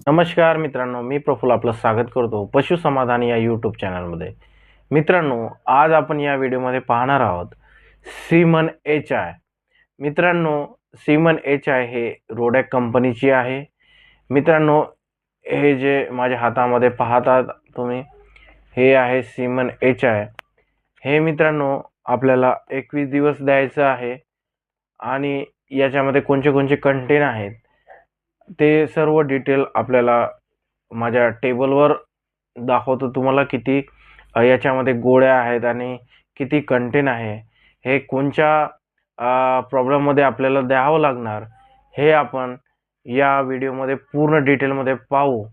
नमस्कार मित्रांनो, मी प्रफुल्ल आपलं स्वागत करतो पशु समाधान या यूट्यूब चॅनलमध्ये. मित्रांनो, आज आपण या व्हिडिओमध्ये पाहणार आहोत सीमन एच आय. मित्रांनो, सीमन एच आय हे रोडॅक कंपनीची आहे. मित्रांनो, हे जे माझ्या हातामध्ये पाहतात तुम्ही, हे आहे सीमन एच आय. हे मित्रांनो आपल्याला 21 दिवस द्यायचं आहे आणि याच्यामध्ये कोणते कोणते कंटेन आहेत ते सर्व डिटेल आपल्याला माझ्या टेबलवर दाखवतो. तुम्हाला किती याच्यामध्ये गोळ्या आहेत आणि किती कंटेन आहे, हे कोणत्या प्रॉब्लेममध्ये आपल्याला द्यावं लागणार, हे आपण या व्हिडिओमध्ये पूर्ण डिटेलमध्ये पाहू.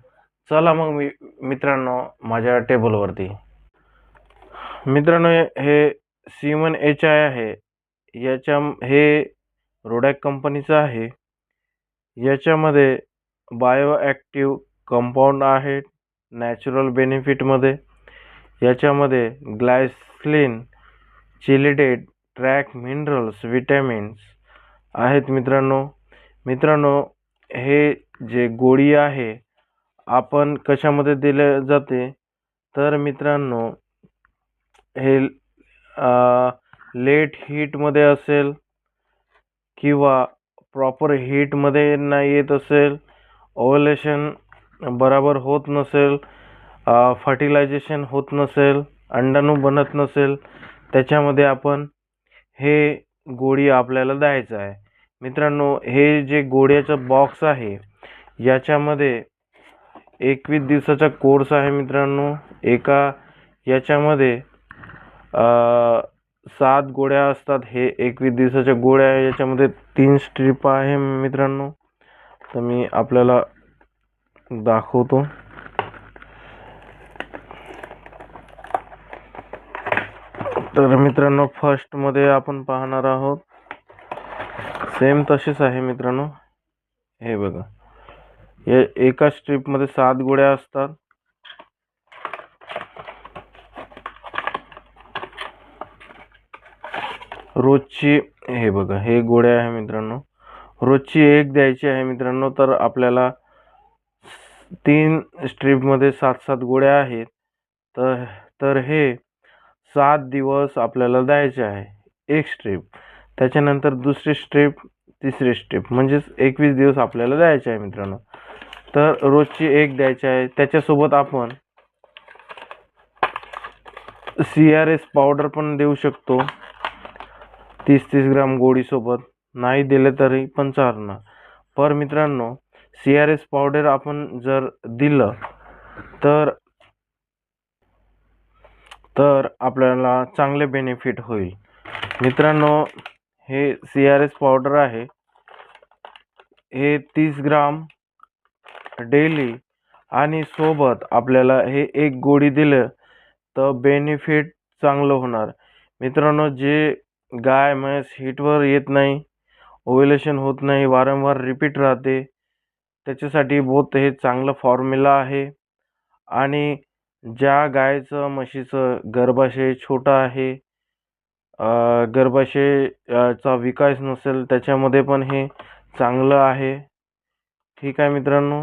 चला मग मित्रांनो माझ्या टेबलवरती. मित्रांनो, हे सीमन एच आय आहे. हे रोडॅक कंपनीचं आहे. याच्यामध्ये बायो ॲक्टिव्ह कंपाऊंड आहे नॅचरल बेनिफिटमध्ये. याच्यामध्ये ग्लायसिन, चिलिडेट, ट्रॅक मिनरल्स, विटॅमिन्स आहेत. मित्रांनो, हे जे गोळी आहे आपण कशामध्ये दिले जाते, तर मित्रांनो हे लेट हीटमध्ये असेल किंवा प्रॉपर हीटमध्ये नाही येत असेल, ओव्ह्युलेशन बरोबर होत नसेल, फर्टिलायझेशन होत नसेल, अंडाणू बनत नसेल, त्याच्यामध्ये आपण हे गोळी आपल्याला द्यायचं आहे. मित्रांनो, हे जे गोळ्याचं बॉक्स आहे याच्यामध्ये 21 दिवसाचा कोर्स आहे. मित्रांनो, याच्यामध्ये 7 गोळ्या असतात. हे 21 दिवसाच्या गोळ्या आहे. याच्यामध्ये 3 स्ट्रीप आहे. मित्रांनो, तर मी आपल्याला दाखवतो. तर मित्रांनो, फर्स्टमध्ये आपण पाहणार आहोत, सेम तसेच आहे. मित्रांनो, हे बघा, एका स्ट्रीपमध्ये 7 गोळ्या असतात. रोजची हे बघा, हे गोळ्या आहे. मित्रांनो, रोजची 1 द्यायची आहे. मित्रांनो, तर आपल्याला 3 स्ट्रीपमध्ये 7-7 गोळ्या आहेत. तर हे 7 दिवस आपल्याला द्यायचे आहे, 1 स्ट्रीप. त्याच्यानंतर दुसरी स्ट्रीप, तिसरी स्ट्रीप, म्हणजेच 21 दिवस आपल्याला द्यायचे आहे. मित्रांनो, तर रोजची 1 द्यायची आहे. त्याच्यासोबत आपण CRS पावडर पण देऊ शकतो 30-30 ग्राम गोळीसोबत. नाही दिले तरी पण चालणार. पर मित्रांनो, CRS पावडर आपण जर दिलं तर आपल्याला चांगले बेनिफिट होईल. मित्रांनो, हे CRS पावडर आहे, हे 30 ग्राम डेली आणि सोबत आपल्याला हे 1 गोळी दिलं तर बेनिफिट चांगलं होणार. मित्रांनो, जे गाय म्हैस हीटवर येत नाही, ओव्ह्युलेशन होत नाही, वारंवार रिपीट राहते, त्याच्यासाठी बहुत हे चांगलं फॉर्म्युला आहे. आणि ज्या गायचं म्हशीचं गर्भाशय छोटा आहे, गर्भाशयाचा विकास नसेल, त्याच्यामध्ये पण हे चांगलं आहे. ठीक आहे मित्रांनो,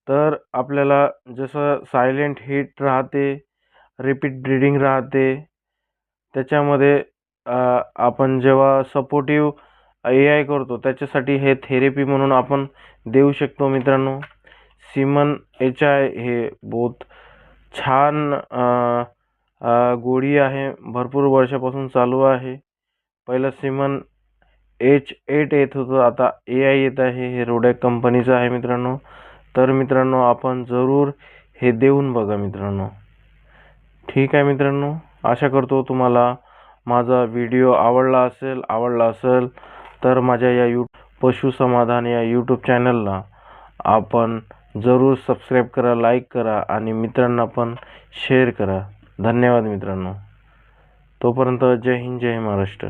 तर आपल्याला जसं सायलेंट हीट राहते, रिपीट ब्रीडिंग राहते, त्याच्यामध्ये आपण जेव्हा सपोर्टिव्ह AI करतो, त्याच्यासाठी हे थेरपी म्हणून आपण देऊ शकतो. मित्रांनो, सीमन एच आय हे बहुत छान गोळी आहे. भरपूर वर्षापासून चालू आहे. पहिलं सीमन H8 येत होतं, आता AI येत आहे. हे रोडॅक कंपनीचं आहे. मित्रांनो, तर मित्रांनो, आपण जरूर हे देऊन बघा. मित्रांनो, ठीक आहे. मित्रांनो, आशा करतो तुम्हाला माझा व्हिडिओ आवडला असेल तर माझ्या या पशु समाधान या यूट्यूब चॅनलला आपण जरूर सबस्क्राईब करा, लाईक करा आणि मित्रांना पण शेअर करा. धन्यवाद मित्रांनो. तोपर्यंत जय हिंद, जय महाराष्ट्र.